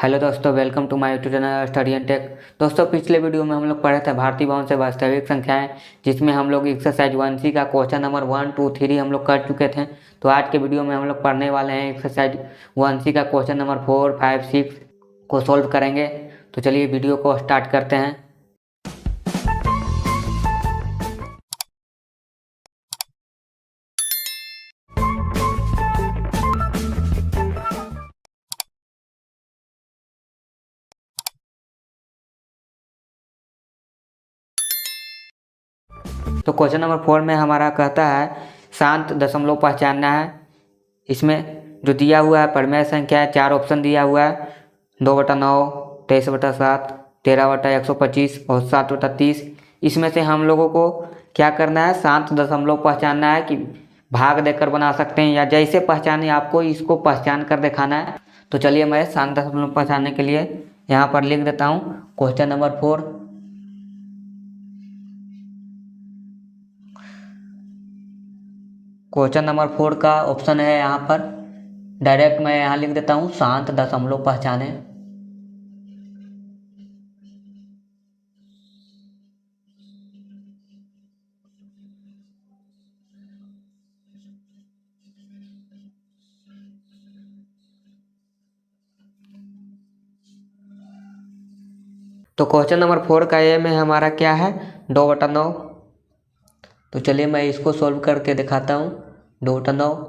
Hello दोस्तों, welcome to my YouTube channel study and tech. दोस्तों, पिछले वीडियो में हम लोग पढ़े थे भारतीय भवन से वास्तविक संख्याएं, जिसमें हम लोग एक्सरसाइज 1C का क्वेश्चन नंबर 1, 2, 3 हम लोग कर चुके थे। तो आज के वीडियो में हम लोग पढ़ने वाले हैं एक्सरसाइज 1C का क्वेश्चन नंबर 4, 5, 6 को सोल्व करेंगे। तो चलिए वीडियो को स्टार्ट करते हैं। तो क्वेश्चन नंबर 4 में हमारा कहता है शांत दशमलव पहचानना है। इसमें जो दिया हुआ है परिमेय संख्या है, 4 ऑप्शन दिया हुआ है, 2/9, 23/7, 13/125 और 7/30। इसमें से हम लोगों को क्या करना है, शांत दशमलव पहचानना है कि भाग देकर बना सकते हैं या जैसे पहचाने आपको इसको पहचान कर दिखाना है। तो चलिए मैं शांत दशमलव पहचानने के लिए यहाँ पर लिख देता हूँ क्वेश्चन नंबर 4। क्वेश्चन नंबर 4 का ऑप्शन है यहाँ पर, डायरेक्ट मैं यहाँ लिख देता हूँ शांत दशमलव पहचाने। तो क्वेश्चन नंबर 4 का ए में हमारा क्या है, 2/9। तो चलिए मैं इसको सॉल्व करके दिखाता हूँ। 2/9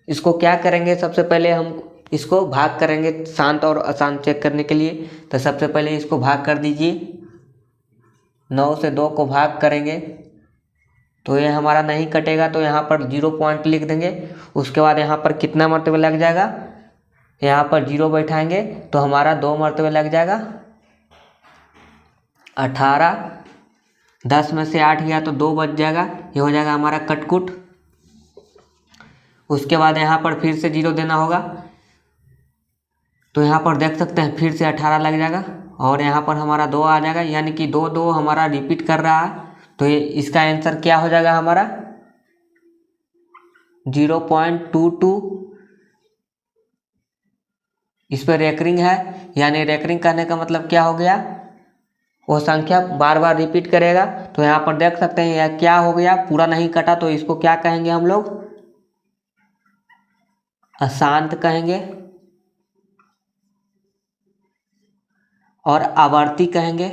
इसको क्या करेंगे, सबसे पहले हम इसको भाग करेंगे शांत और अशांत चेक करने के लिए। तो सबसे पहले इसको भाग कर दीजिए, 9 से 2 को भाग करेंगे तो ये हमारा नहीं कटेगा, तो यहाँ पर 0 पॉइंट लिख देंगे। उसके बाद यहाँ पर कितना मरतबे लग जाएगा, यहाँ पर 0 बैठाएंगे तो हमारा 2 मरतबे लग जाएगा, 18। 10 में से 8 गया तो 2 बच जाएगा, ये हो जाएगा हमारा कटकुट। उसके बाद यहाँ पर फिर से 0 देना होगा, तो यहाँ पर देख सकते हैं फिर से 18 लग जाएगा और यहाँ पर हमारा 2 आ जाएगा, यानी कि 2 2 हमारा रिपीट कर रहा है। तो ये इसका आंसर क्या हो जाएगा हमारा 0.22। इस पर रेकरिंग है, यानी रेकरिंग करने का मतलब क्या हो गया, वो संख्या बार बार रिपीट करेगा। तो यहाँ पर देख सकते हैं यह क्या हो गया, पूरा नहीं कटा, तो इसको क्या कहेंगे हम लोग, अशांत कहेंगे और आवर्ती कहेंगे।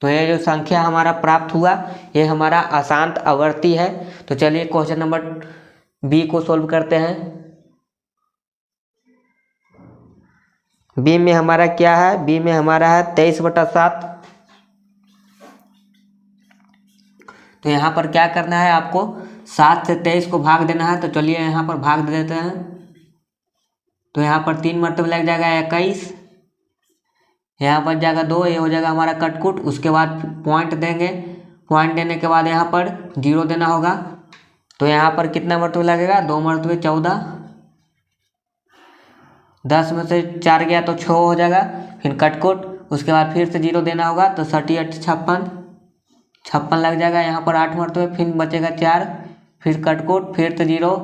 तो ये जो संख्या हमारा प्राप्त हुआ ये हमारा अशांत आवर्ती है। तो चलिए क्वेश्चन नंबर बी को सोल्व करते हैं। बी में हमारा क्या है, बी में हमारा है 23/7। तो यहाँ पर क्या करना है आपको, 7 से 23 को भाग देना है। तो चलिए यहाँ पर भाग दे देते हैं। तो यहाँ पर 3 मरतबे लग जाएगा 21, यहाँ बच जाएगा 2, ये हो जाएगा हमारा कटकुट। उसके बाद पॉइंट देंगे, पॉइंट देने के बाद यहाँ पर 0 देना होगा। तो यहाँ पर कितना मरतबे लगेगा, 2 मरतबे 14। 10 में से 4 गया तो 6 हो जाएगा, फिर कटकुट। उसके बाद फिर से 0 देना होगा, तो 38 56 लग जाएगा। यहाँ पर 8 मरतबे, फिर बचेगा 4, फिर कटकुट, फिर से 0,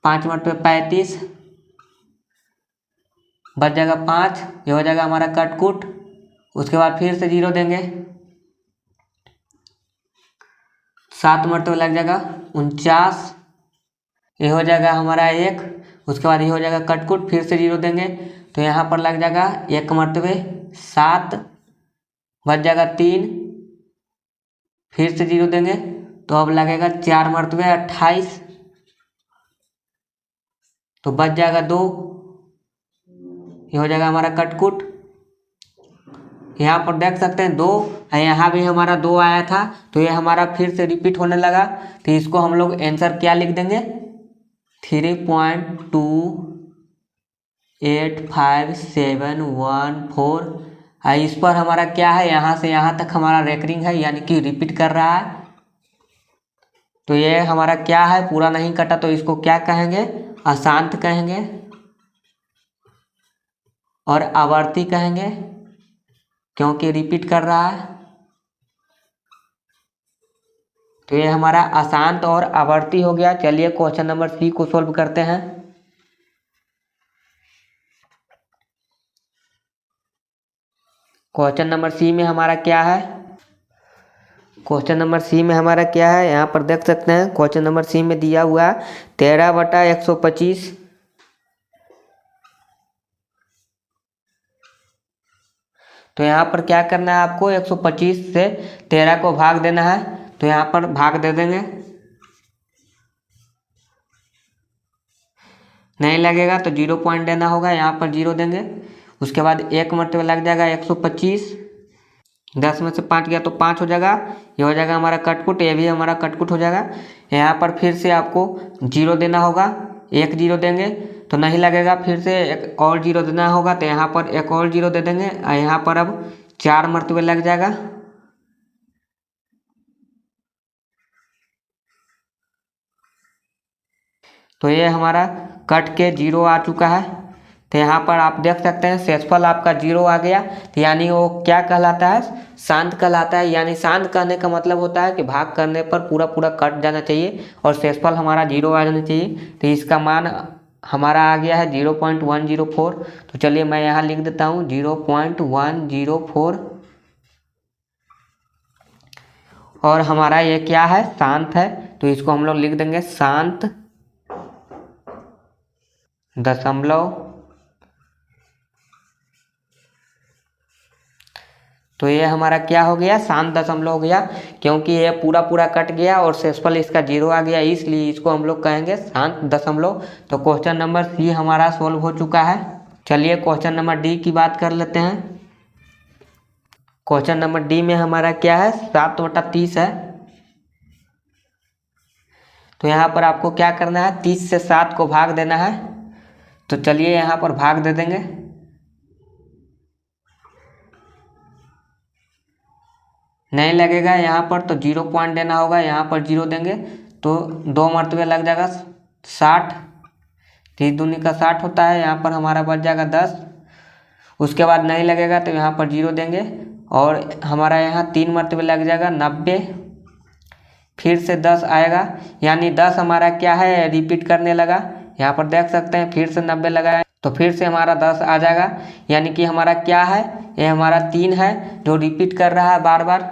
5 मरतबे 35, बच जाएगा 5, ये हो जाएगा हमारा कटकुट। उसके बाद फिर से 0 देंगे, 7 मरतबे लग जाएगा 49, ये हो जाएगा हमारा 1। उसके बाद ये हो जाएगा कटकुट, फिर से 0 देंगे तो यहाँ पर लग जाएगा 1 मरतबे 7, बच जाएगा 3, फिर से 0 देंगे तो अब लगेगा 4 मरतबे 28, तो बच जाएगा 2, ये हो जाएगा हमारा कटकुट। यहाँ पर देख सकते हैं 2, यहाँ भी हमारा 2 आया था, तो ये हमारा फिर से रिपीट होने लगा। तो इसको हम लोग आंसर क्या लिख देंगे, 3.285714। इस पर हमारा क्या है, यहाँ से यहाँ तक हमारा रेकरिंग है, यानी कि रिपीट कर रहा है। तो ये हमारा क्या है, पूरा नहीं कटा, तो इसको क्या कहेंगे, अशांत कहेंगे और आवर्ती कहेंगे, क्योंकि रिपीट कर रहा है। तो ये हमारा अशांत और आवर्ती हो गया। चलिए क्वेश्चन नंबर सी को सॉल्व करते हैं। क्वेश्चन नंबर सी में हमारा क्या है, क्वेश्चन नंबर सी में हमारा क्या है, यहाँ पर देख सकते हैं। क्वेश्चन नंबर सी में दिया हुआ 13/125। तो यहाँ पर क्या करना है आपको, 125 से 13 को भाग देना है। तो यहाँ पर भाग दे देंगे, नहीं लगेगा तो 0 पॉइंट देना होगा, यहाँ पर 0 देंगे। उसके बाद एक मरतबा लग जाएगा 125, 10 में से 5 गया तो 5 हो जाएगा, ये हो जाएगा हमारा कटपुट, ये भी हमारा कटपुट हो जाएगा। यहाँ पर फिर से आपको 0 देना होगा, एक 0 देंगे तो नहीं लगेगा, फिर से एक और 0 देना होगा, तो यहाँ पर एक और 0 दे देंगे। और यहाँ पर अब 4 मरतबे लग जाएगा। तो ये हमारा कट के 0 आ चुका है। तो यहाँ पर आप देख सकते हैं शेषफल आपका 0 आ गया। तो यानी वो क्या कहलाता है, शांत कहलाता है। यानी शांत कहने का मतलब होता है कि भाग करने पर पूरा पूरा कट जाना चाहिए और शेषफल हमारा 0 आ जाना चाहिए। तो इसका मान हमारा आ गया है 0.104। तो चलिए मैं यहाँ लिख देता हूँ 0.104। और हमारा ये क्या है, शांत है। तो इसको हम लोग लिख देंगे शांत दशमलव। तो ये हमारा क्या हो गया, शांत दशमलव हो गया, क्योंकि ये पूरा पूरा कट गया और शेषफल इसका 0 आ गया, इसलिए इसको हम लोग कहेंगे शांत दशमलव। तो क्वेश्चन नंबर सी हमारा सोल्व हो चुका है। चलिए क्वेश्चन नंबर डी की बात कर लेते हैं। क्वेश्चन नंबर डी में हमारा क्या है, 7/30 है। तो यहाँ पर आपको क्या करना है, 30 से 7 को भाग देना है। तो चलिए यहाँ पर भाग दे देंगे, नहीं लगेगा यहाँ पर तो 0 पॉइंट देना होगा, यहाँ पर 0 देंगे तो 2 मरतबे लग जाएगा 60। 30 दूनी का 60 होता है, यहाँ पर हमारा बच जाएगा 10। उसके बाद नहीं लगेगा तो यहाँ पर 0 देंगे और हमारा यहाँ 3 मरतबे लग जाएगा 90। फिर से 10 आएगा, यानी 10 हमारा क्या है, रिपीट करने लगा। यहाँ पर देख सकते हैं फिर से 90 लगाया तो फिर से हमारा 10 आ जाएगा। यानी कि हमारा क्या है, ये हमारा 3 है जो रिपीट कर रहा है बार बार।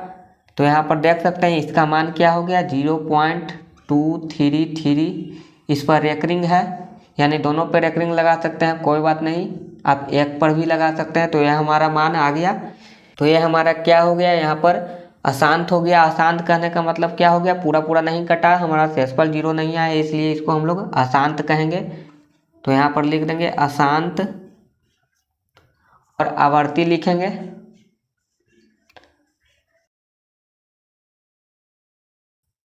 तो यहाँ पर देख सकते हैं इसका मान क्या हो गया, 0.233। इस पर रेकरिंग है, यानी दोनों पर रेकरिंग लगा सकते हैं, कोई बात नहीं, आप एक पर भी लगा सकते हैं। तो यह हमारा मान आ गया। तो यह हमारा क्या हो गया, यहाँ पर अशांत हो गया। अशांत कहने का मतलब क्या हो गया, पूरा पूरा नहीं कटा, हमारा शेषफल 0 नहीं आया, इसलिए इसको हम लोग अशांत कहेंगे। तो यहाँ पर लिख देंगे अशांत और आवर्ती लिखेंगे।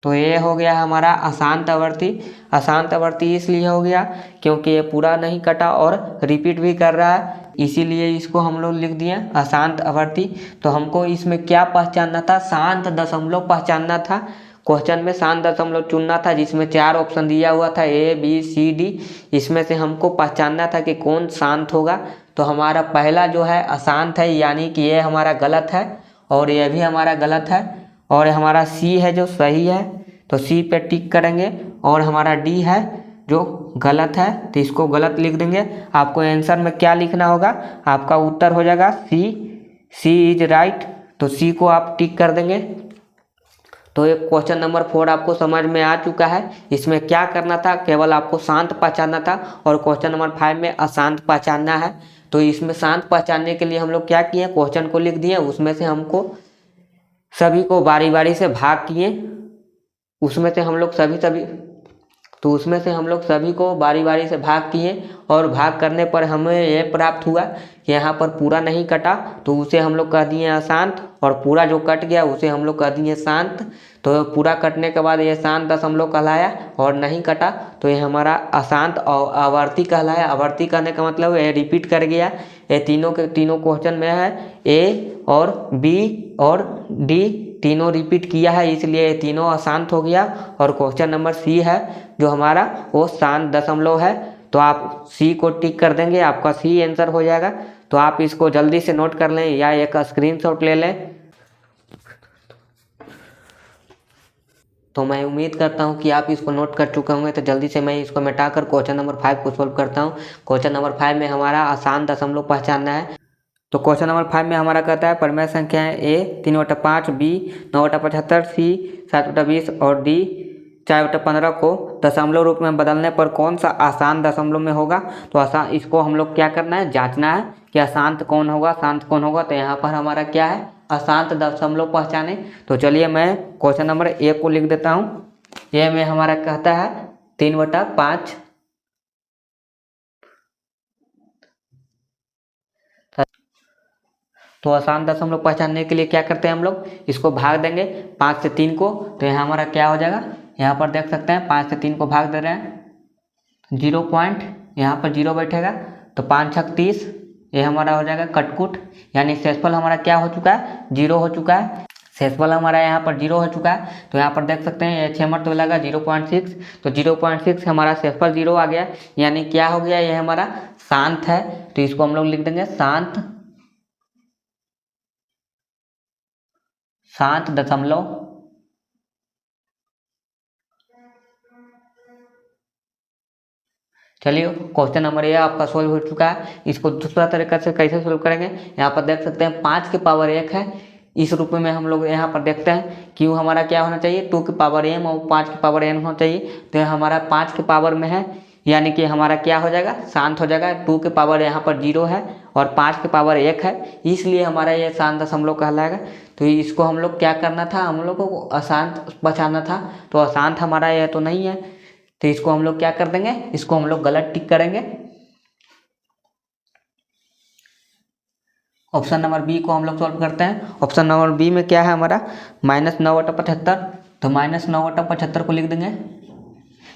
तो ये हो गया हमारा अशांत आवर्ती। अशांत आवर्ती इसलिए हो गया क्योंकि ये पूरा नहीं कटा और रिपीट भी कर रहा है, इसीलिए इसको हम लोग लिख दिए अशांत आवर्ती। तो हमको इसमें क्या पहचानना था, शांत दशमलव पहचानना था। क्वेश्चन में शांत दशमलव चुनना था, जिसमें 4 ऑप्शन दिया हुआ था ABCD। इसमें से हमको पहचानना था कि कौन शांत होगा। तो हमारा पहला जो है अशांत है, यानी कि ये हमारा गलत है और ये भी हमारा गलत है। और हमारा सी है जो सही है, तो सी पे टिक करेंगे। और हमारा डी है जो गलत है, तो इसको गलत लिख देंगे। आपको आंसर में क्या लिखना होगा, आपका उत्तर हो जाएगा सी इज राइट। तो सी को आप टिक कर देंगे। तो ये क्वेश्चन नंबर 4 आपको समझ में आ चुका है। इसमें क्या करना था, केवल आपको शांत पहचानना था और क्वेश्चन नंबर 5 में अशांत पहचानना है। तो इसमें शांत पहचानने के लिए हम लोग क्या किए, क्वेश्चन को लिख दिए, उसमें से हमको सभी को बारी बारी से भाग किए। उसमें से हम लोग सभी को बारी बारी से भाग किए और भाग करने पर हमें ये प्राप्त हुआ कि यहाँ पर पूरा नहीं कटा, तो उसे हम लोग कह दिए अशांत, और पूरा जो कट गया उसे हम लोग कह दिए शांत। तो पूरा कटने के बाद ये शांत दशमलव कहलाया और नहीं कटा तो ये हमारा अशांत और आवर्ती कहलाया। आवर्ती कहने का मतलब ये रिपीट कर गया। ये तीनों के तीनों क्वेश्चन में है, A और B और D तीनों रिपीट किया है, इसलिए ये तीनों अशांत हो गया। और क्वेश्चन नंबर C है जो हमारा वो शांत दशमलव है। तो आप C को टिक कर देंगे, आपका C आंसर हो जाएगा। तो आप इसको जल्दी से नोट कर लें या एक स्क्रीनशॉट ले लें। तो मैं उम्मीद करता हूँ कि आप इसको नोट कर चुके होंगे। तो जल्दी से मैं इसको मिटाकर क्वेश्चन नंबर 5 को सोल्व करता हूँ। क्वेश्चन नंबर 5 में हमारा आसान दशमलव पहचानना है। तो क्वेश्चन नंबर 5 में हमारा कहता है परिमेय संख्या है ए 3/5, बी 9/75, सी 7/20 और डी 4/15 को दशमलव रूप में बदलने पर कौन सा आसान दशमलव में होगा। तो आसान, इसको हम लोग क्या करना है, जांचना है कि अशांत कौन होगा, शांत कौन होगा। तो यहाँ पर हमारा क्या है, अशांत दशमलव पहचाने। तो चलिए मैं क्वेश्चन नंबर ए को लिख देता हूँ। ये में हमारा कहता है 3/5। तो आसान दशमलव पहचानने के लिए क्या करते हैं हम लोग, इसको भाग देंगे 5 से 3 को। तो यहाँ हमारा क्या हो जाएगा, यहाँ पर देख सकते हैं 5 से 3 को भाग दे रहे हैं, 0 पॉइंट यहाँ पर 0 बैठेगा। तो 5 छक 30, ये हमारा हो जाएगा कटकुट, यानी शेषफल हमारा क्या हो चुका है, 0 हो चुका है। शेषफल हमारा यहाँ पर 0 हो चुका है। तो यहाँ पर देख सकते हैं ये 6 मरतबे लगा 0.6, तो 0.6 हमारा शेषफल 0 आ गया, यानी क्या हो गया, ये हमारा शांत है। तो इसको हम लोग लिख देंगे शांत दशमलव। चलिए क्वेश्चन नंबर ये आपका सोल्व हो चुका है। इसको दूसरा तरीका से कैसे सोल्व करेंगे, यहाँ पर देख सकते हैं 5 के पावर 1 है, इस रूप में हम लोग यहाँ पर देखते हैं क्यों हमारा क्या होना चाहिए, 2 के पावर m और 5 के पावर n होना चाहिए। तो हमारा 5 के पावर में है, यानी कि हमारा क्या हो जाएगा, शांत हो जाएगा। 2 के पावर यहाँ पर 0 है और 5 के पावर 1 है, इसलिए हमारा ये शांत दशमलव कहलाएगा। तो इसको हम लोग क्या करना था, हम लोग को अशांत बचाना था। तो अशांत हमारा यह तो नहीं है, तो इसको हम लोग क्या कर देंगे, इसको हम लोग गलत टिक करेंगे। ऑप्शन नंबर बी को हम लोग सॉल्व करते हैं। ऑप्शन नंबर बी में क्या है हमारा, -9/75। तो -9/75 को लिख देंगे।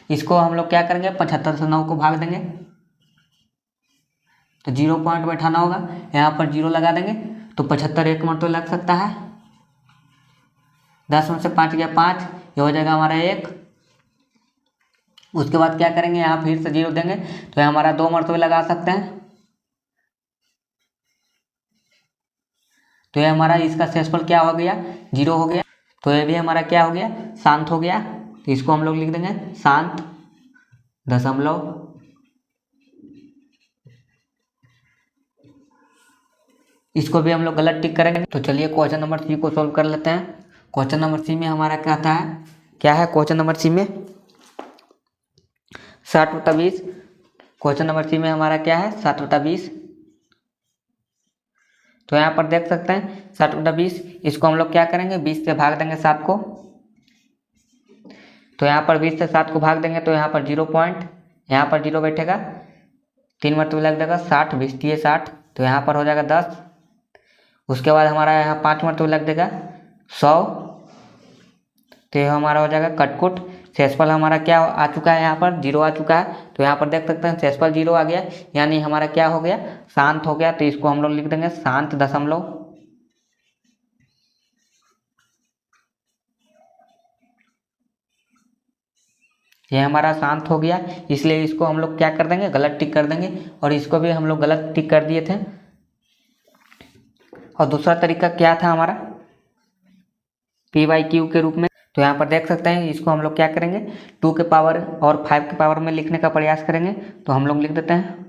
इसको हम लोग क्या करेंगे, 75 से 9 को भाग देंगे, तो 0 पॉइंट बैठाना होगा, यहाँ पर 0 लगा देंगे। तो 75 एक मरतबा लग सकता है, 10 में से 5 गया 5, ये हो जाएगा हमारा 1। उसके बाद क्या करेंगे, यहाँ फिर से 0 देंगे, तो ये हमारा 2 मरतबे लगा सकते हैं। तो ये हमारा इसका शेषफल क्या हो गया, 0 हो गया। तो ये भी हमारा क्या हो गया, शांत हो गया। तो इसको हम लोग लिख देंगे शांत दशमलव। इसको भी हम लोग गलत टिक करेंगे। तो चलिए क्वेश्चन नंबर सी को सोल्व कर लेते हैं। क्वेश्चन नंबर सी में हमारा कहता है, क्या है क्वेश्चन नंबर सी में, 60/20। क्वेश्चन नंबर सी में हमारा क्या है, 60/20। तो यहाँ पर देख सकते हैं 60/20, इसको हम लोग क्या करेंगे, 20 से भाग देंगे 7 को। तो यहाँ पर 20 से 7 को भाग देंगे, तो यहाँ पर 0 पॉइंट, यहाँ पर 0 बैठेगा, 3 मरतबे लग जाएगा 60, 20 दिए 60, तो यहाँ पर हो जाएगा 10। उसके बाद हमारा यहाँ 5 मरतबे लग जाएगा 100, तो यह हमारा हो जाएगा कटकुट। शेषफल हमारा क्या आ चुका है, यहाँ पर 0 आ चुका है। तो यहाँ पर देख सकते हैं शेषफल 0 आ गया, यानी हमारा क्या हो गया, शांत हो गया। तो इसको हम लोग लिख देंगे शांत दशमलव। ये हमारा शांत हो गया, इसलिए इसको हम लोग क्या कर देंगे, गलत टिक कर देंगे। और इसको भी हम लोग गलत टिक कर दिए थे। और दूसरा तरीका क्या था हमारा, p/q के रूप में। तो यहाँ पर देख सकते हैं, इसको हम लोग क्या करेंगे, 2 के पावर और 5 के पावर में लिखने का प्रयास करेंगे। तो हम लोग लिख देते हैं,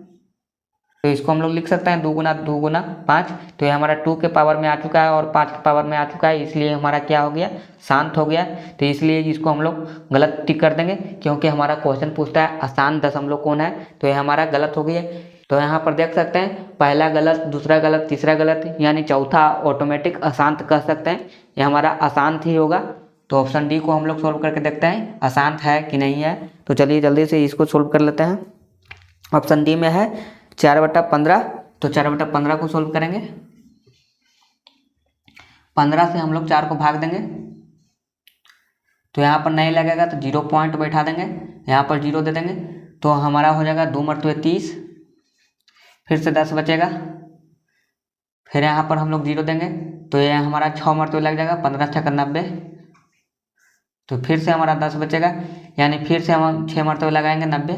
तो इसको हम लोग लिख सकते हैं 2 गुना 2 गुना 5। तो ये हमारा 2 के पावर में आ चुका है और 5 के पावर में आ चुका है, इसलिए हमारा क्या हो गया, शांत हो गया। तो इसलिए इसको हम लोग गलत टिक कर देंगे, क्योंकि हमारा क्वेश्चन पूछता है अशांत दशमलव कौन है। तो ये हमारा गलत हो गया। तो यहाँ पर देख सकते हैं पहला गलत, दूसरा गलत, तीसरा गलत, यानी चौथा ऑटोमेटिक अशांत कह सकते हैं। ये हमारा अशांत ही होगा। तो ऑप्शन डी को हम लोग सोल्व करके देखते हैं अशांत है कि नहीं है। तो चलिए जल्दी से इसको सोल्व कर लेते हैं। ऑप्शन डी में है 4/15। तो 4/15 को सोल्व करेंगे, 15 से हम लोग 4 को भाग देंगे। तो यहाँ पर नहीं लगेगा, तो 0 पॉइंट बैठा देंगे, यहाँ पर 0 दे देंगे। तो हमारा हो जाएगा 2 मरतबे 30, फिर से 10 बचेगा, फिर यहाँ पर हम लोग 0 देंगे। तो ये हमारा 6 मरतबे लग जाएगा, 15 छक्का 90। तो फिर से हमारा 10 बचेगा, यानी फिर से हम 6 मरतबे लगाएंगे 90।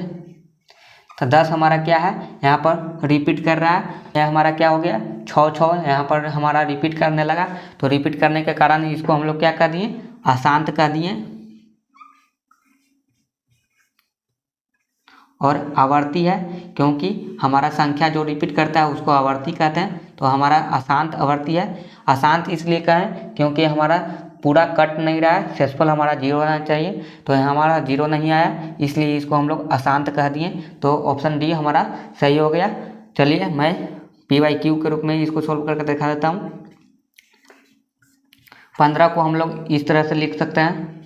तो 10 हमारा क्या है, यहाँ पर रिपीट कर रहा है। यह हमारा क्या हो गया, 6 यहाँ पर हमारा रिपीट करने लगा। तो रिपीट करने के कारण इसको हम लोग क्या कर दिए, अशांत कर दिए। और आवर्ती है, क्योंकि हमारा संख्या जो रिपीट करता है उसको आवर्ती कहते हैं। तो हमारा अशांत आवर्ती है। अशांत इसलिए कहें क्योंकि हमारा पूरा कट नहीं रहा है, शेषफल हमारा 0 आना चाहिए, तो हमारा 0 नहीं आया, इसलिए इसको हम लोग अशांत कह दिए। तो ऑप्शन डी हमारा सही हो गया। चलिए मैं PYQ के रूप में इसको सोल्व करके दिखा देता हूँ। 15 को हम लोग इस तरह से लिख सकते हैं,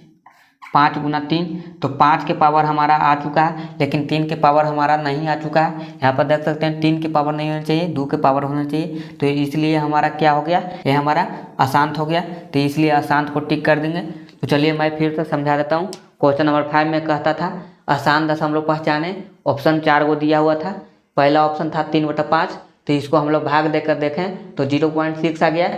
5 गुना 3, तो 5 के पावर हमारा आ चुका है, लेकिन 3 के पावर हमारा नहीं आ चुका है। यहाँ पर देख सकते हैं 3 के पावर नहीं होना चाहिए, 2 के पावर होना चाहिए, तो इसलिए हमारा क्या हो गया, ये हमारा अशांत हो गया। तो इसलिए अशांत को टिक कर देंगे। तो चलिए मैं फिर से समझा देता हूँ। क्वेश्चन नंबर 5 में कहता था अशांत दशमलव पहचाने, ऑप्शन 4 को दिया हुआ था। पहला ऑप्शन था 3/5, तो इसको हम लोग भाग देकर देखें तो 0.6 आ गया।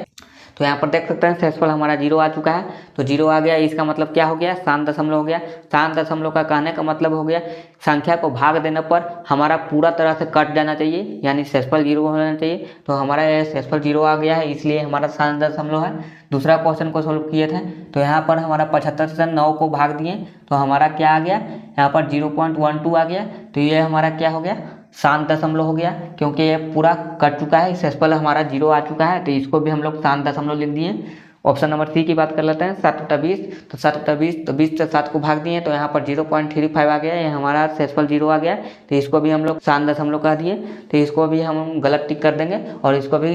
तो यहाँ पर देख सकते हैं शेषफल हमारा 0 आ चुका है, तो 0 आ गया, इसका मतलब क्या हो गया, शांत दशमलव हो गया। शांत दशमलव का कहने का मतलब हो गया संख्या को भाग देने पर हमारा पूरा तरह से कट जाना चाहिए, यानी शेषफल 0 होना चाहिए। तो हमारा ये शेषफल 0 आ गया है, इसलिए हमारा शांत दशमलव है। दूसरा क्वेश्चन को सोल्व किए थे, तो यहाँ पर हमारा 75 से 9 को भाग दिए, तो हमारा क्या आ गया, यहाँ पर 0.12 आ गया। तो ये हमारा क्या हो गया, शांत दशमलव हो गया, क्योंकि ये पूरा कट चुका है, शेषफल हमारा 0 आ चुका है, तो इसको भी हम लोग शांत दशमलव लिख दिए। ऑप्शन नंबर सी की बात कर लेते हैं, 7/20, तो 7/20, तो 20 से 7 को भाग दिए, तो यहाँ पर 0.35 आ गया, ये हमारा शेषफल 0 आ गया, तो इसको भी हम लोग शांत दशमलव कह दिए। तो इसको भी हम गलत टिक कर देंगे, और इसको भी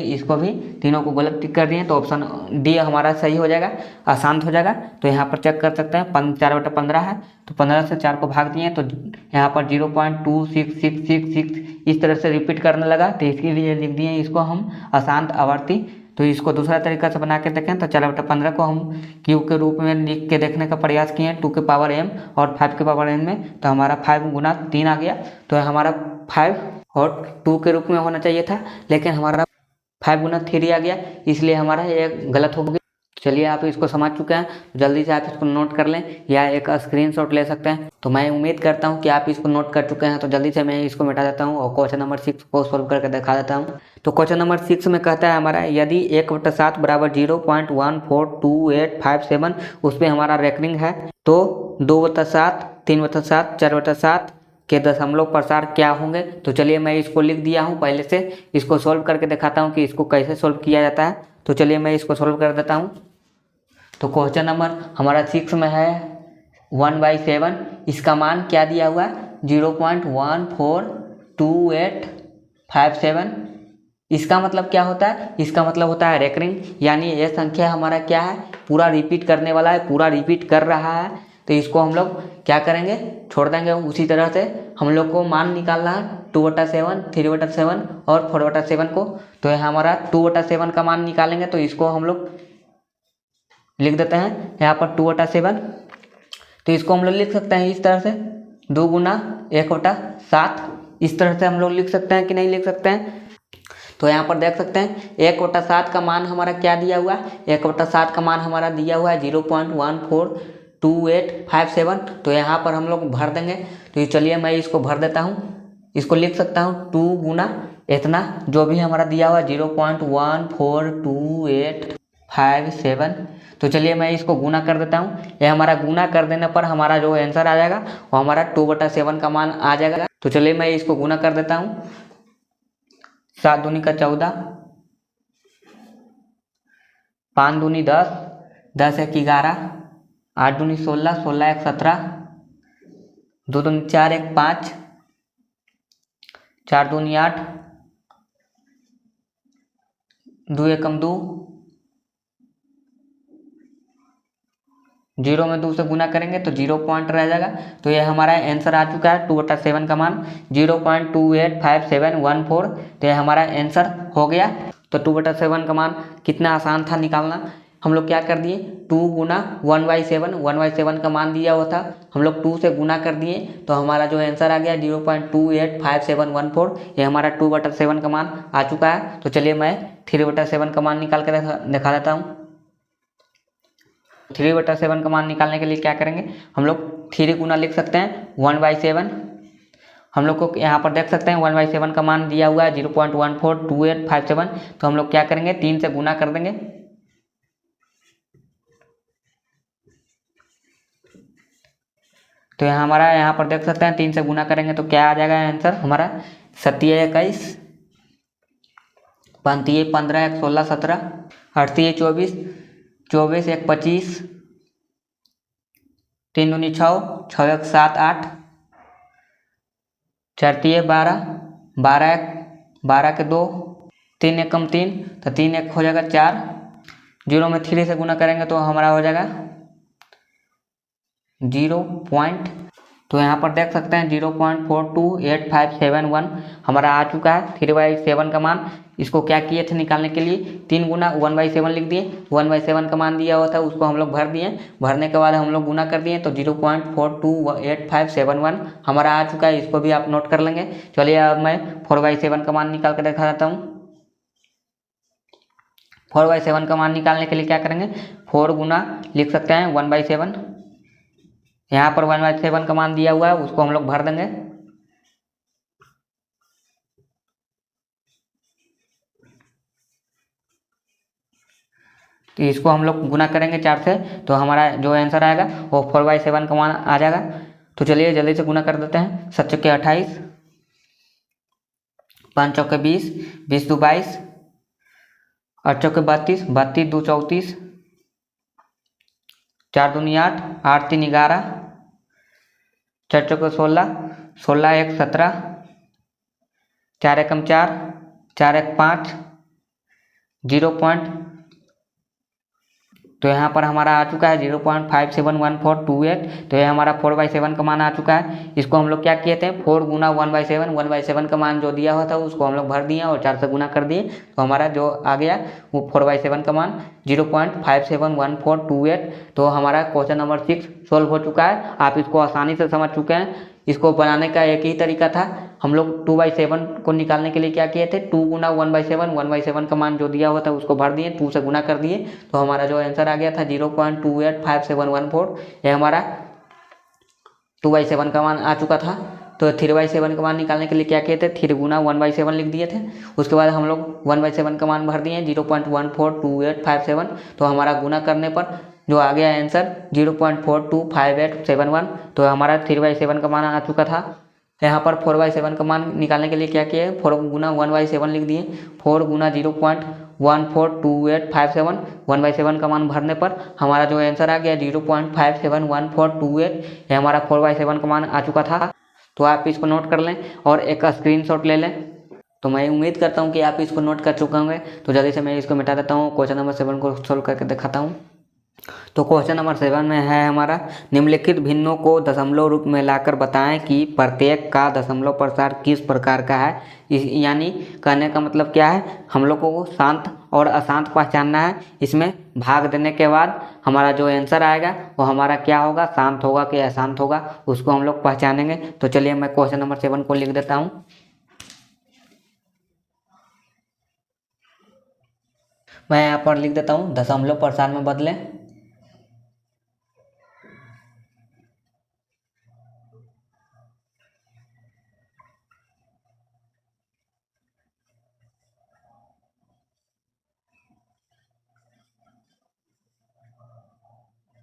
तीनों को गलत टिक कर दिए, तो ऑप्शन डी हमारा सही हो जाएगा, अशांत हो जाएगा। तो यहाँ पर चेक कर सकते हैं 4/15 है, तो 15 से 4 को भाग दिए, तो यहाँ पर 0.26666 इस तरह से रिपीट करने लगा, तो इसके लिए लिख दिए इसको हम अशांत आवर्ती। तो इसको दूसरा तरीका से बना के देखें तो 4/15 को हम क्यू के रूप में लिख के देखने का प्रयास किए 2 के पावर m और 5 के पावर n में, तो हमारा 5 गुना 3 आ गया। तो हमारा 5 और 2 के रूप में होना चाहिए था, लेकिन हमारा 5 गुना 3 आ गया, इसलिए हमारा ये गलत हो गया। चलिए आप इसको समझ चुके हैं, जल्दी से आप इसको नोट कर लें या एक स्क्रीनशॉट ले सकते हैं। तो मैं उम्मीद करता हूं कि आप इसको नोट कर चुके हैं, तो जल्दी से मैं इसको मिटा देता हूं और क्वेश्चन नंबर 6 को सोल्व करके दिखा देता हूं। तो क्वेश्चन नंबर 6 में कहता है हमारा यदि 1/7 बराबर 0.142857 उस पर हमारा रेकरिंग है, तो 2/7, 3/7, 4/7 के दशमलव प्रसार क्या होंगे। तो चलिए मैं इसको लिख दिया हूँ पहले से, इसको सोल्व करके दिखाता हूँ कि इसको कैसे सोल्व किया जाता है। तो चलिए मैं इसको सोल्व कर देता हूँ। तो क्वेश्चन नंबर हमारा 6 में है 1/7, इसका मान क्या दिया हुआ है, 0.142857। इसका मतलब क्या होता है, इसका मतलब होता है रेकरिंग, यानी ये संख्या हमारा क्या है, पूरा रिपीट करने वाला है, पूरा रिपीट कर रहा है। तो इसको हम लोग क्या करेंगे, छोड़ देंगे। उसी तरह से हम लोग को मान निकालना है 2/7, 3/7 और 4/7 को। तो यह हमारा 2/7 का मान निकालेंगे, तो इसको हम लोग लिख देते हैं यहाँ पर 2/7। तो इसको हम लोग लिख सकते हैं इस तरह से, 2 गुना 1/7, इस तरह से हम लोग लिख सकते हैं कि नहीं लिख सकते हैं। तो यहाँ पर देख सकते हैं 1/7 का मान हमारा क्या दिया हुआ है, 1/7 का मान हमारा दिया हुआ है 0.142857। तो यहाँ पर हम लोग भर देंगे। तो चलिए मैं इसको भर देता हूँ, इसको लिख सकता हूँ 2 गुना इतना जो भी हमारा दिया हुआ 0.142857। तो चलिए मैं इसको गुना कर देता हूँ। यह हमारा गुना कर देने पर हमारा जो आंसर आ जाएगा वो हमारा 2/7 का मान आ जाएगा। तो चलिए मैं इसको गुना कर देता हूँ। 7 दूनी का 14, 5 दूनी 10, 10 एक 11, 8 दूनी 16, 16 एक 17, 2 दूनी 4 एक 5, 4 दूनी 8, 2 एकम 2, 0 में 2 से गुना करेंगे तो 0 पॉइंट रह जाएगा। तो ये हमारा आंसर आ चुका है 2/7 का मान 0.285714। तो ये हमारा आंसर हो गया। तो 2/7 का मान कितना आसान था निकालना। हम लोग क्या कर दिए, 2 गुना 1/7 का मान दिया हुआ था, हम लोग 2 से गुना कर दिए, तो हमारा जो आंसर आ गया 0.285714। ये हमारा 2/7 का मान आ चुका है। तो चलिए मैं 3/7 का मान निकाल कर दिखा देता हूँ। 3/7 का मान निकालने के लिए क्या करेंगे, हम लोग 3 गुना लिख सकते हैं 1/7। हम लोग को यहाँ पर देख सकते हैं 1/7 का मान दिया हुआ है 0.142857। तो हम लोग क्या करेंगे, 3 से गुना कर देंगे। तो यहाँ हमारा यहाँ पर देख सकते हैं 3 से गुना करेंगे तो क्या आ जाएगा आंसर हमारा 27 21, 5 15 1 16 17, 8 24, 24 1 25, 3 दूनी 6, 6 1 7 8, 4 12, 12 1 12 के 2, 3 1 कम 3, तो 3 1 हो जाएगा 4, 0 में 3 से गुना करेंगे तो हमारा हो जाएगा 0 पॉइंट। तो यहाँ पर देख सकते हैं 0.428571 हमारा आ चुका है 3/7 का मान। इसको क्या किए थे निकालने के लिए 3 गुना 1/7 लिख दिए, 1/7 का मान दिया हुआ था उसको हम लोग भर दिए, भरने के बाद हम लोग गुना कर दिए तो 0.428571 हमारा आ चुका है। इसको भी आप नोट कर लेंगे। चलिए अब मैं 4/7 का मान निकाल कर दिखा देता हूँ। 4/7 का मान निकालने के लिए क्या करेंगे 4 गुना लिख सकते हैं 1/7, यहाँ पर 1/7 का मान दिया हुआ है उसको हम लोग भर देंगे। तो इसको हम लोग गुना करेंगे 4 से तो हमारा जो आंसर आएगा वो 4/7 का मान आ जाएगा। तो चलिए जल्दी से गुना कर देते हैं। 7 चौके 28, 5 चौके 20, 20 2 22, 8 चौके 32, 32 2 34, 4 दूनी 8, 8 3 11, 4 चौके 16, 16 1 17, 4 1 4, 4 1 5, 0. तो यहाँ पर हमारा आ चुका है 0.571428। तो ये हमारा 4/7 का मान आ चुका है। इसको हम लोग क्या किए थे 4 गुना 1/7, 1/7 का मान जो दिया हुआ था उसको हम लोग भर दिए और 4 से गुना कर दिए तो हमारा जो आ गया वो 4/7 का मान 0.571428। तो हमारा क्वेश्चन नंबर 6 सोल्व हो चुका है। आप इसको आसानी से समझ चुके हैं। इसको बनाने का एक ही तरीका था, हम लोग 2/7 को निकालने के लिए क्या किए थे 2 गुना 1/7, 1/7 का मान जो दिया हुआ था उसको भर दिए, 2 से गुना कर दिए तो हमारा जो आंसर आ गया था 0.285714। ये हमारा 2/7 का मान आ चुका था। तो 3/7 का मान निकालने के लिए क्या किए थे 3 गुना 1/7 लिख दिए थे, उसके बाद हम लोग 1/7 का मान भर दिए 0.142857। तो हमारा गुना करने पर जो आ गया आंसर 0.425871। तो हमारा 3/7 का मान आ चुका था। यहाँ पर 4/7 का मान निकालने के लिए क्या किया 4 गुना 1/7 लिख दिए, 4 गुना 0.142857, 1/7 का मान भरने पर हमारा जो आंसर आ गया 0.571428। ये हमारा 4/7 का मान आ चुका था। तो आप इसको नोट कर लें और एक स्क्रीनशॉट ले लें। तो मैं उम्मीद करता हूँ कि आप इसको नोट कर चुके होंगे। तो जल्दी से मैं इसको मिटा देता हूँ, क्वेश्चन नंबर 7 को सोल्व करके दिखाता हूँ। तो क्वेश्चन नंबर 7 में है हमारा निम्नलिखित भिन्नों को दशमलव रूप में लाकर बताएं कि प्रत्येक का दशमलव प्रसार किस प्रकार का है। यानी कहने का मतलब क्या है हम लोग को शांत और अशांत पहचानना है। इसमें भाग देने के बाद हमारा जो आंसर आएगा वो हमारा क्या होगा शांत होगा कि अशांत होगा उसको हम लोग पहचानेंगे। तो चलिए मैं क्वेश्चन नंबर 7 को लिख देता हूँ। मैं यहाँ पर लिख देता हूँ दशमलव प्रसार में बदलें।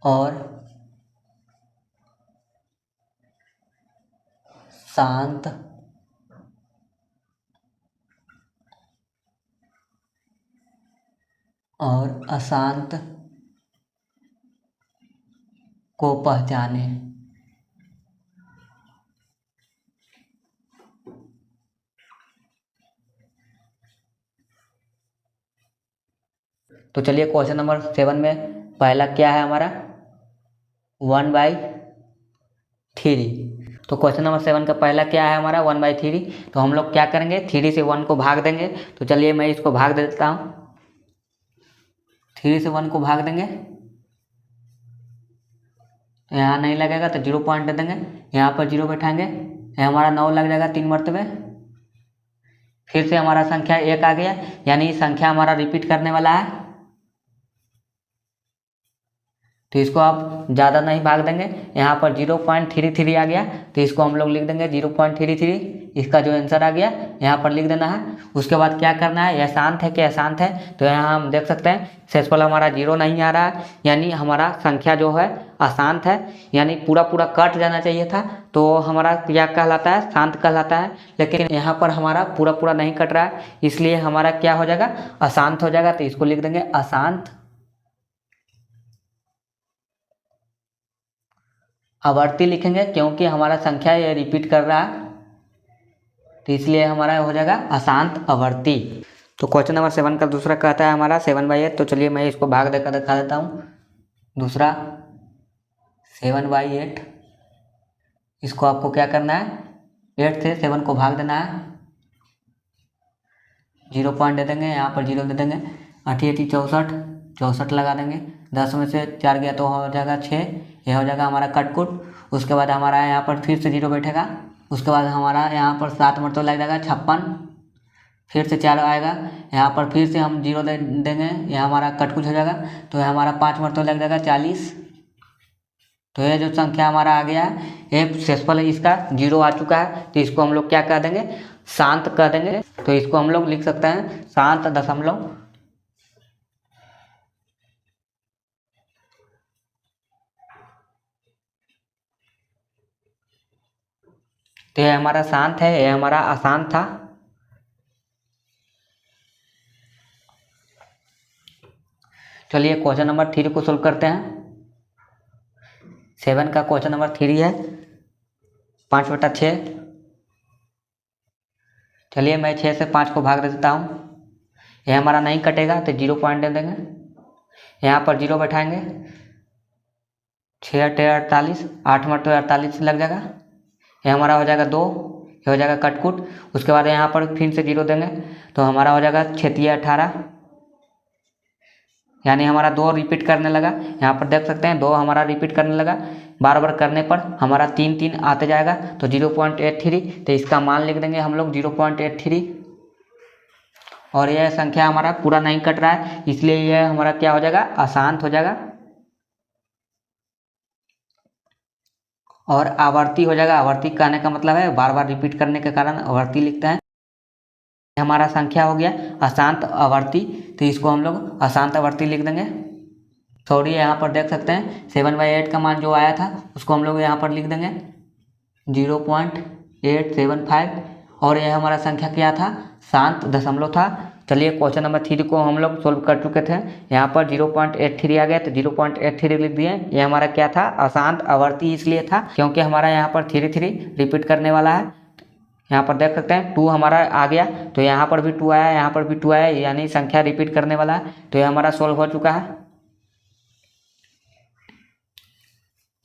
और शांत और अशांत को पहचाने। तो चलिए क्वेश्चन नंबर 7 में पहला क्या है हमारा 1/3। तो क्वेश्चन नंबर 7 का पहला क्या है हमारा 1/3। तो हम लोग क्या करेंगे 3 से 1 को भाग देंगे। तो चलिए मैं इसको भाग देता हूँ। 3 से 1 को भाग देंगे, यहाँ नहीं लगेगा तो 0 पॉइंट दे देंगे, यहाँ पर 0 बैठाएंगे, यहाँ हमारा 9 लग जाएगा 3 मरतबे। फिर से हमारा संख्या 1 आ गया, यानी संख्या हमारा रिपीट करने वाला है। तो इसको आप ज़्यादा नहीं भाग देंगे, यहाँ पर 0.33 आ गया तो इसको हम लोग लिख देंगे 0.33। इसका जो आंसर आ गया यहाँ पर लिख देना है। उसके बाद क्या करना है, यह शांत है कि अशांत है, तो यहाँ हम देख सकते हैं शेषफल हमारा 0 नहीं आ रहा है, यानी हमारा संख्या जो है अशांत है, यानी पूरा पूरा कट जाना चाहिए था, तो हमारा क्या कहलाता है, शांत कहलाता है। लेकिन यहाँ पर हमारा पूरा पूरा नहीं कट रहा है, इसलिए हमारा क्या हो जाएगा, अशांत हो जाएगा। तो इसको लिख देंगे अशांत आवर्ती लिखेंगे, क्योंकि हमारा संख्या ये रिपीट कर रहा है, तो इसलिए हमारा हो जाएगा अशांत आवर्ती। तो क्वेश्चन नंबर 7 का दूसरा कहता है हमारा 7/8। तो चलिए मैं इसको भाग देकर दिखा देता हूँ। दूसरा 7/8, इसको आपको क्या करना है, 8 से 7 को भाग देना है, 0 पॉइंट दे देंगे, यहाँ पर 0 दे देंगे, 8 8 64, 64 लगा देंगे, 10 में से 4 गया तो हो जाएगा 6, यह हो जाएगा हमारा कटकुट। उसके बाद हमारा यहाँ पर फिर से 0 बैठेगा, उसके बाद हमारा यहाँ पर 7 मरतबा लग जाएगा 56, फिर से 4 आएगा, यहाँ पर फिर से हम 0 दे देंगे, यह हमारा कटकुट हो जाएगा, तो यह हमारा 5 मरतबा लग जाएगा 40। तो ये जो संख्या हमारा आ गया है, ये शेषफल है इसका 0 आ चुका है, तो इसको हम लोग क्या कह देंगे, शांत कह देंगे। तो इसको हम लोग लिख सकते हैं शांत दशमलव। तो ये हमारा शांत है, ये हमारा अशांत था। चलिए क्वेश्चन नंबर 3 को सोल्व करते हैं। 7 का क्वेश्चन नंबर 3 है 5/6। चलिए मैं 6 से 5 को भाग दे देता हूँ, यह हमारा नहीं कटेगा, तो 0 पॉइंट दे देंगे, यहाँ पर 0 बैठाएंगे, 6 8 48, 8 मरतबा 48 लग जाएगा, यह हमारा हो जाएगा 2, यह हो जाएगा कटकुट। उसके बाद यहाँ पर फिर से 0 देंगे, तो हमारा हो जाएगा 6 18, यानी हमारा 2 रिपीट करने लगा। यहाँ पर देख सकते हैं 2 हमारा रिपीट करने लगा, बार बार करने पर हमारा 3 3 आते जाएगा, तो 0.83, तो इसका मान लिख देंगे हम लोग 0.83। और यह संख्या हमारा पूरा नहीं कट रहा है, इसलिए यह हमारा क्या हो जाएगा, अशांत हो जाएगा और आवर्ती हो जाएगा। आवर्ती कहने का मतलब है बार बार रिपीट करने के कारण आवर्ती लिखते हैं। हमारा संख्या हो गया अशांत आवर्ती, तो इसको हम लोग अशांत आवर्ती लिख देंगे। सॉरी, यहाँ पर देख सकते हैं 7/8 का मान जो आया था उसको हम लोग यहाँ पर लिख देंगे 0.875, और यह हमारा संख्या क्या था, शांत दशमलव था। चलिए क्वेश्चन नंबर 3 को हम लोग सोल्व कर चुके थे, यहाँ पर 0.83 आ गया, तो 0.83 लिख दिए। यह हमारा क्या था, अशांत आवर्ती इसलिए था क्योंकि हमारा यहाँ पर 3 3 रिपीट करने वाला है। यहाँ पर देख सकते हैं 2 हमारा आ गया, तो यहाँ पर भी 2 आया, यहाँ पर भी 2 आया, यानी संख्या रिपीट करने वाला है, तो यह हमारा सोल्व हो चुका है।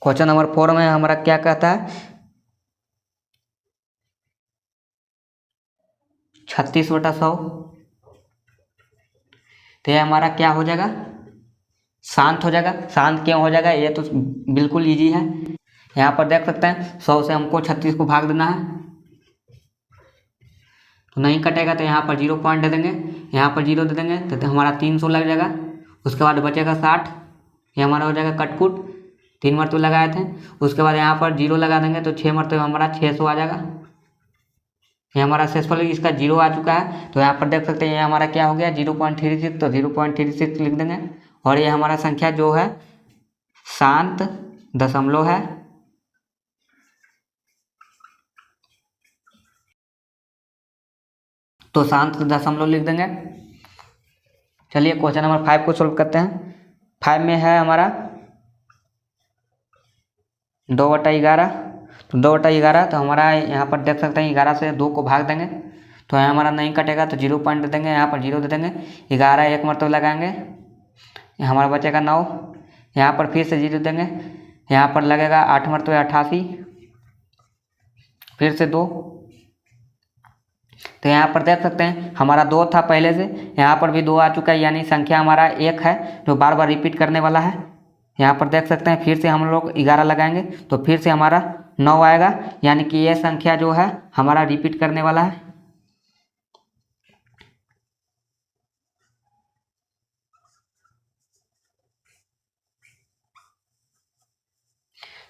क्वेश्चन नंबर 4 में हमारा क्या कहता है, 36/100, तो यह हमारा क्या हो जाएगा, शांत हो जाएगा। शांत क्यों हो जाएगा, ये तो बिल्कुल इजी है। यहाँ पर देख सकते हैं 100 से हमको 36 को भाग देना है, तो नहीं कटेगा, तो यहाँ पर 0 पॉइंट दे देंगे, यहाँ पर 0 दे देंगे, तो हमारा 300 लग जाएगा। उसके बाद बचेगा 60, ये हमारा हो जाएगा कटकुट, 3 मरतबे लगाए थे। उसके बाद यहाँ पर 0 लगा देंगे, तो 6 मरतबे हमारा 600 आ जाएगा। ये हमारा शेषफल इसका 0 आ चुका है, तो यहाँ पर देख सकते हैं ये हमारा क्या हो गया 0.36, तो 0.36 लिख देंगे। और ये हमारा संख्या जो है शांत दशमलव है। तो शांत दशमलव लिख देंगे। चलिए क्वेश्चन नंबर 5 को सोल्व करते हैं। 5 में है हमारा 2/11, तो 2/11, तो हमारा यहाँ पर देख सकते हैं 11 से 2 को भाग देंगे, तो यहाँ हमारा नहीं कटेगा, तो 0 पॉइंट दे देंगे, यहाँ पर 0 दे देंगे, 11 एक मरतबा लगाएंगे, हमारा बचेगा 9, यहाँ पर फिर से 0 देंगे, यहाँ पर लगेगा 8 मरतबे 88, फिर से 2, तो यहाँ पर देख सकते हैं हमारा 2 था पहले से, यहाँ पर भी 2 आ चुका है, यानी संख्या हमारा 1 है जो बार बार रिपीट करने वाला है। यहाँ पर देख सकते हैं फिर से हम लोग 11 लगाएंगे, तो फिर से हमारा 9 आएगा, यानी कि यह संख्या जो है हमारा रिपीट करने वाला है।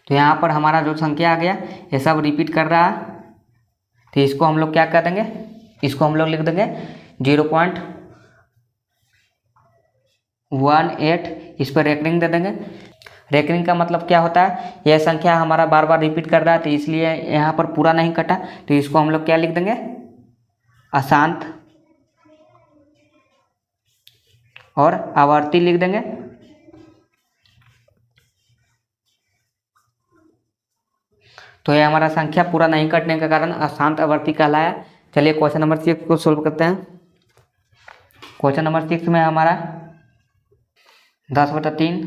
तो यहाँ पर हमारा जो संख्या आ गया ये सब रिपीट कर रहा है, तो इसको हम लोग क्या कर देंगे, इसको हम लोग लिख देंगे 0.18, इस पर रेकरिंग दे देंगे। रेकरिंग का मतलब क्या होता है, यह संख्या हमारा बार बार रिपीट कर रहा है, तो इसलिए यहाँ पर पूरा नहीं कटा, तो इसको हम लोग क्या लिख देंगे, अशांत और आवर्ती लिख देंगे। तो ये हमारा संख्या पूरा नहीं कटने के कारण अशांत आवर्ती कहलाया। चलिए क्वेश्चन नंबर 6 को सोल्व करते हैं। क्वेश्चन नंबर 6 में हमारा 10/3,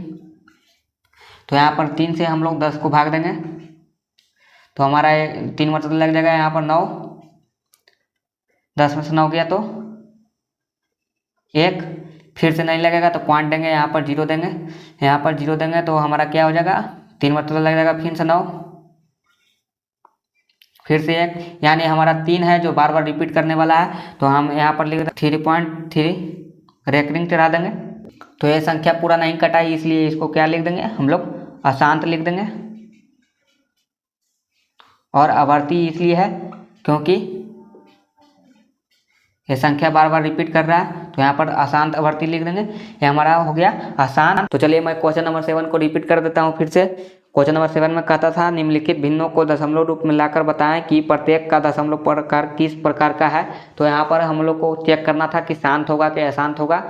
तो यहाँ पर 3 से हम लोग 10 को भाग देंगे, तो हमारा 3 मतलब लग जाएगा यहाँ पर 9, 10 में से 9 गया तो 1, फिर से नहीं लगेगा तो पॉइंट देंगे, यहाँ पर 0 देंगे, यहाँ पर 0 देंगे, तो हमारा क्या हो जाएगा, 3 मतलब लग जाएगा, फिर से 9, फिर से 1, यानी हमारा 3 है जो बार बार रिपीट करने वाला है, तो हम यहाँ पर लिख देंगे 3.3, रेकरिंग चढ़ा देंगे। तो ये संख्या पूरा नहीं कटा है, इसलिए इसको क्या लिख देंगे हम लोग, अशांत लिख देंगे। और आवर्ती इसलिए है क्योंकि ये संख्या बार बार रिपीट कर रहा है, तो यहाँ पर अशांत आवर्ती लिख देंगे। ये हमारा हो गया अशांत। तो चलिए मैं क्वेश्चन नंबर 7 को रिपीट कर देता हूँ फिर से। क्वेश्चन नंबर 7 में कहता था, निम्नलिखित भिन्नों को दशमलव रूप में लाकर बताएं कि प्रत्येक का दशमलव प्रकार किस प्रकार का है। तो यहाँ पर हम लोग को चेक करना था कि शांत होगा कि अशांत होगा।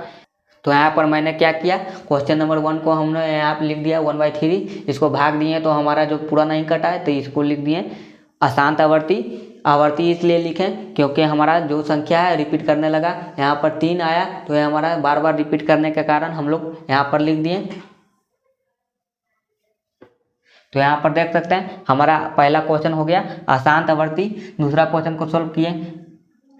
तो यहाँ पर मैंने क्या किया, क्वेश्चन नंबर 1 को हमने यहाँ पर लिख दिया 1/3, इसको भाग दिए तो हमारा जो पूरा नहीं कटा है, तो इसको लिख दिए अशांत आवर्ती। आवर्ती इसलिए लिखें क्योंकि हमारा जो संख्या है रिपीट करने लगा, यहाँ पर 3 आया, तो ये हमारा बार बार रिपीट करने के कारण हम लोग यहाँ पर लिख दिए। तो यहाँ पर देख सकते हैं हमारा पहला क्वेश्चन हो गया अशांत आवर्ती। दूसरा क्वेश्चन को सोल्व किए,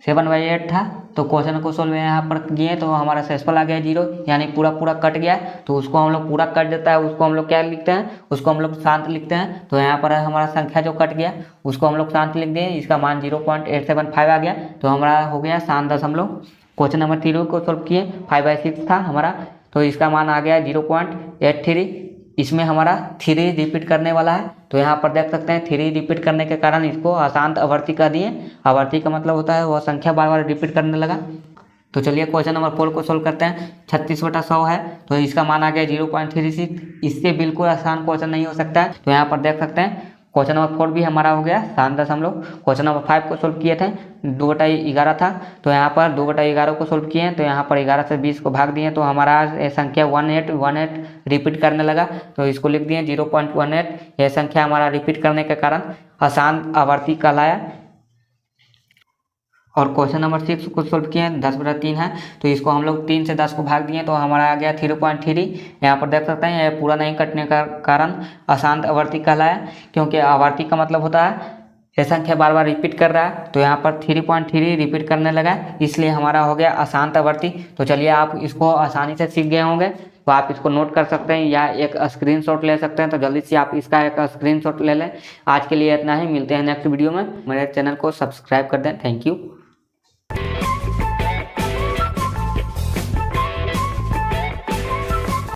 7/8 था, तो क्वेश्चन को सोल्व यहाँ पर किए तो हमारा सेसफल आ गया 0, यानी पूरा पूरा कट गया। तो उसको हम लोग पूरा कट देता है, उसको हम लोग क्या लिखते हैं, उसको हम लोग शांत लिखते हैं। तो यहाँ पर हमारा संख्या जो कट गया उसको हम लोग शांत लिख दिए, इसका मान 0.875 आ गया, तो हमारा हो गया शांत दशमलव। क्वेश्चन नंबर 3 को सोल्व किए, 5/6 था हमारा, तो इसका मान आ गया 0.83। इसमें हमारा 3 रिपीट करने वाला है, तो यहाँ पर देख सकते हैं 3 रिपीट करने के कारण इसको अशांत आवर्ती कह दिए। आवर्ती का मतलब होता है वह संख्या बार बार रिपीट करने लगा। तो चलिए क्वेश्चन नंबर 4 को सोल्व करते हैं। 36/100 है, तो इसका मान आ गया 0.36। इससे बिल्कुल आसान क्वेश्चन नहीं हो सकता है। तो यहाँ पर देख सकते हैं क्वेश्चन नंबर 4 भी हमारा हो गया शांत दशमलव। क्वेश्चन नंबर 5 को सोल्व किए थे, 2/11 था, तो यहाँ पर 2/11 को सोल्व किए, तो यहाँ पर 11 से 20 को भाग दिए, तो हमारा संख्या 18 रिपीट करने लगा, तो इसको लिख दिए 0.18। यह संख्या हमारा रिपीट करने के कारण अशांत आवर्ती कहलाया। और क्वेश्चन नंबर 6 को सोल्व किए, 10/3 है, तो इसको हम लोग 3 से 10 को भाग दिए, तो हमारा आ गया 3.3। यहाँ पर देख सकते हैं यह पूरा नहीं कटने का कारण अशांत आवर्ती कहलाया, क्योंकि आवर्ती का मतलब होता है यह संख्या बार बार रिपीट कर रहा है, तो यहाँ पर 3.3 रिपीट करने लगा, इसलिए हमारा हो गया अशांत आवर्ती। तो चलिए आप इसको आसानी से सीख गए होंगे, तो आप इसको नोट कर सकते हैं या एक स्क्रीनशॉट ले सकते हैं। तो जल्दी से आप इसका एक स्क्रीनशॉट ले लें। आज के लिए इतना ही, मिलते हैं नेक्स्ट वीडियो में। मेरे चैनल को सब्सक्राइब कर दें। Thank you.